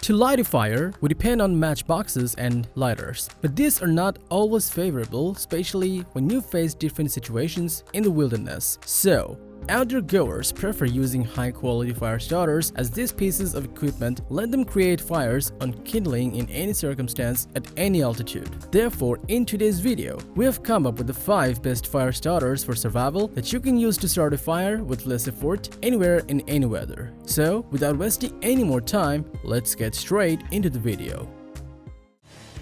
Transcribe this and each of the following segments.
To light a fire, we depend on matchboxes and lighters, but these are not always favorable, especially when you face different situations in the wilderness. So, outdoor goers prefer using high-quality fire starters, as these pieces of equipment let them create fires on kindling in any circumstance at any altitude. Therefore, in today's video, we have come up with the 5 best fire starters for survival that you can use to start a fire with less effort anywhere in any weather. So, without wasting any more time, let's get straight into the video.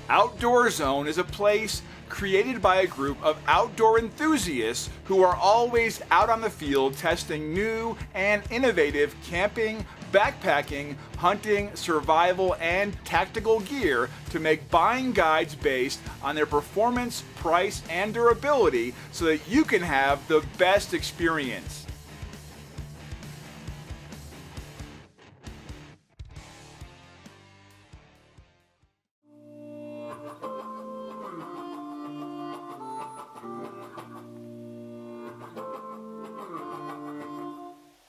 Outdoor Zone is a place created by a group of outdoor enthusiasts who are always out on the field testing new and innovative camping, backpacking, hunting, survival, and tactical gear to make buying guides based on their performance, price, and durability so that you can have the best experience.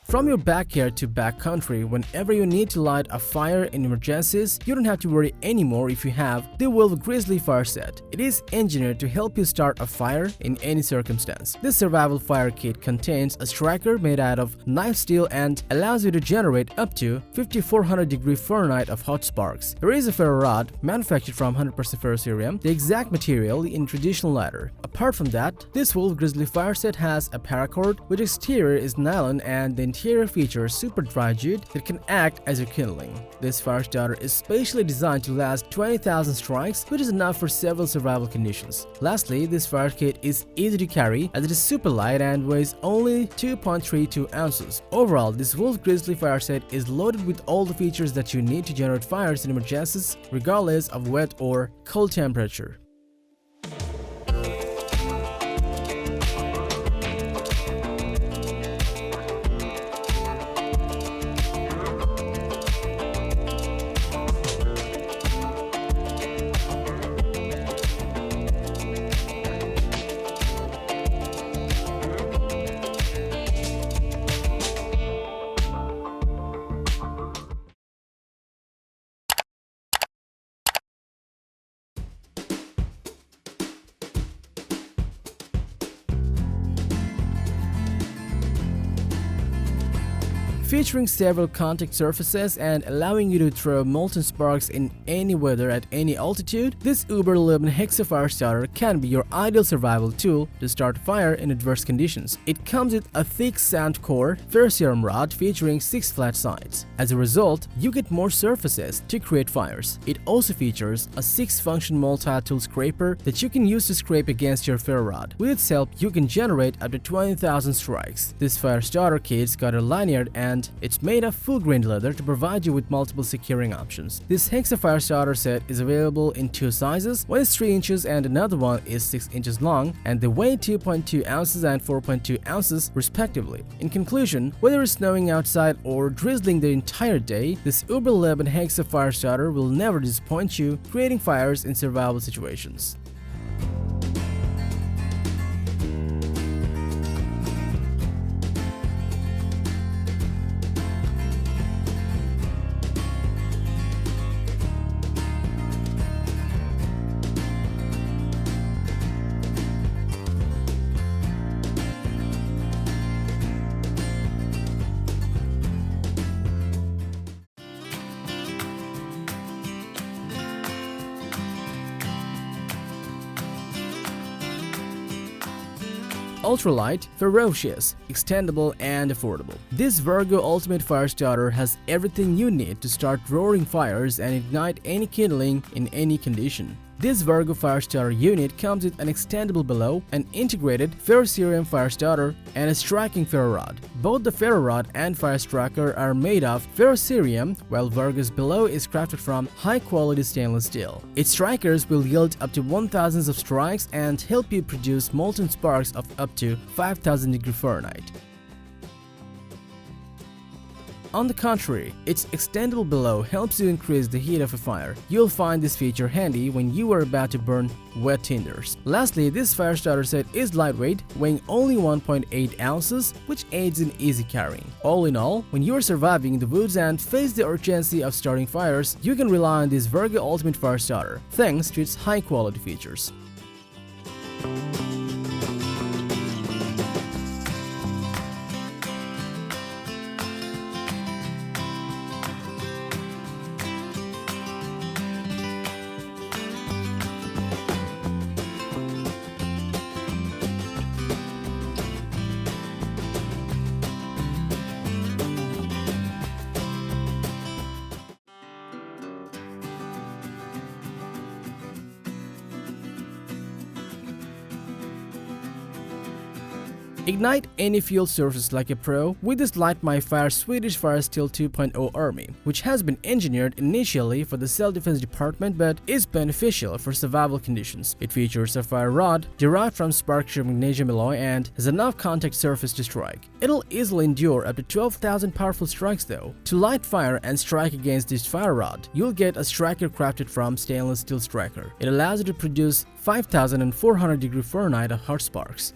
From your backyard to backcountry, whenever you need to light a fire in emergencies, you don't have to worry anymore if you have the GRIZZLY fire set. It is engineered to help you start a fire in any circumstance. This survival fire kit contains a striker made out of knife steel and allows you to generate up to 5400 Fahrenheit of hot sparks. There is a ferro rod manufactured from 100% ferrocerium, the exact material in traditional lighter. Apart from that, this GRIZZLY fire set has a paracord, which exterior is nylon, and the interior features super dry jute that can act as your kindling. This fire starter is specially designed to last 20,000 strikes, which is enough for several survival conditions. Lastly, this fire kit is easy to carry as it is super light and weighs only 2.32 ounces. Overall, this GRIZZLY fire set is loaded with all the features that you need to generate fires in emergencies, regardless of wet or cold temperature. Featuring several contact surfaces and allowing you to throw molten sparks in any weather at any altitude, this überleben Hexå Fire Starter can be your ideal survival tool to start a fire in adverse conditions. It comes with a thick sand core ferrocerium rod featuring 6 flat sides. As a result, you get more surfaces to create fires. It also features a 6-function multi-tool scraper that you can use to scrape against your ferro rod. With its help, you can generate up to 20,000 strikes. This fire starter kit's got a lanyard and it's made of full-grained leather to provide you with multiple securing options. This Hexå Fire Starter set is available in 2 sizes. One is 3 inches and another one is 6 inches long, and they weigh 2.2 ounces and 4.2 ounces respectively. In conclusion, whether it's snowing outside or drizzling the entire day, this überleben Hexå Fire Starter will never disappoint you, creating fires in survival situations. Ultralight, ferocious, extendable, and affordable. This Vargo Ultimate Fire Starter has everything you need to start roaring fires and ignite any kindling in any condition. This Vargo Fire Starter unit comes with an extendable bellow, an integrated ferrocerium fire starter, and a striking ferro rod. Both the ferro rod and fire striker are made of ferrocerium, while Vargo's bellow is crafted from high-quality stainless steel. Its strikers will yield up to 1,000 of strikes and help you produce molten sparks of up to 5,000 degrees Fahrenheit. On the contrary, its extendable below helps you increase the heat of a fire. You'll find this feature handy when you are about to burn wet tinders. Lastly, this fire starter set is lightweight, weighing only 1.8 ounces, which aids in easy carrying. All in all, when you are surviving in the woods and face the urgency of starting fires, you can rely on this Vargo Ultimate Fire Starter, thanks to its high-quality features. Ignite any field surface like a pro with this Light My Fire Swedish FireSteel 2.0 Army, which has been engineered initially for the self-defense department but is beneficial for survival conditions. It features a fire rod derived from spark-sure magnesium alloy and has enough contact surface to strike. It'll easily endure up to 12,000 powerful strikes though. To light fire and strike against this fire rod, you'll get a striker crafted from stainless steel striker. It allows you to produce 5,400 degree Fahrenheit of hot sparks.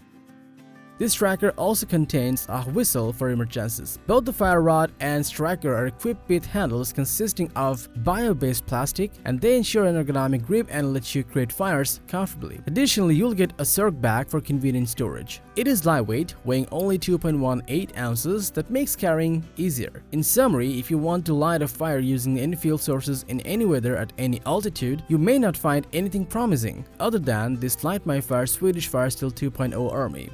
This striker also contains a whistle for emergencies. Both the fire rod and striker are equipped with handles consisting of bio-based plastic, and they ensure an ergonomic grip and let you create fires comfortably. Additionally, you'll get a Zerk bag for convenient storage. It is lightweight, weighing only 2.18 ounces that makes carrying easier. In summary, if you want to light a fire using any fuel sources in any weather at any altitude, you may not find anything promising other than this Light My Fire Swedish FireSteel 2.0 Army.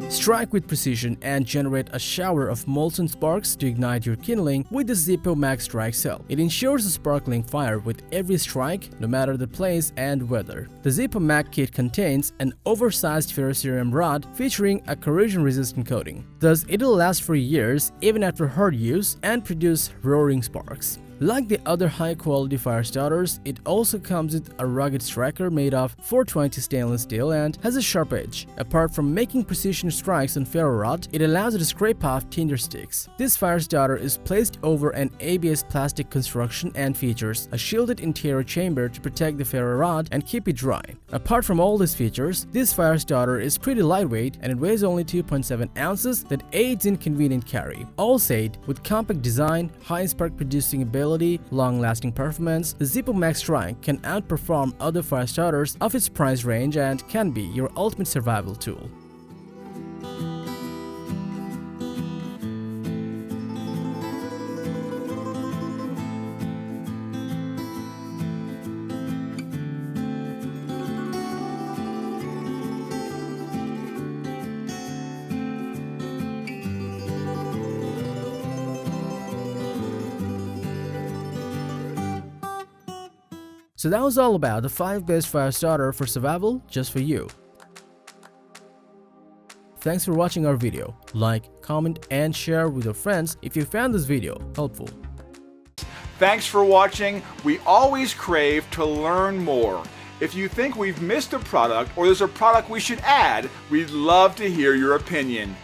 Strike with precision and generate a shower of molten sparks to ignite your kindling with the Zippo Mag Strike cell. It ensures a sparkling fire with every strike, no matter the place and weather. The Zippo Mag kit contains an oversized ferrocerium rod featuring a corrosion-resistant coating. Thus, it'll last for years even after hard use and produce roaring sparks. Like the other high-quality fire starters, it also comes with a rugged striker made of 420 stainless steel and has a sharp edge. Apart from making precision strikes on ferro rod, it allows you to scrape off tinder sticks. This fire starter is placed over an ABS plastic construction and features a shielded interior chamber to protect the ferro rod and keep it dry. Apart from all these features, this fire starter is pretty lightweight and it weighs only 2.7 ounces that aids in convenient carry. All said, with compact design, high spark producing ability, long-lasting performance, the Zippo Mag Strike can outperform other fire starters of its price range and can be your ultimate survival tool. So that was all about the 5 best fire starter for survival just for you. Thanks for watching our video. Like, comment and share with your friends if you found this video helpful. Thanks for watching. We always crave to learn more. If you think we've missed a product or there's a product we should add, we'd love to hear your opinion.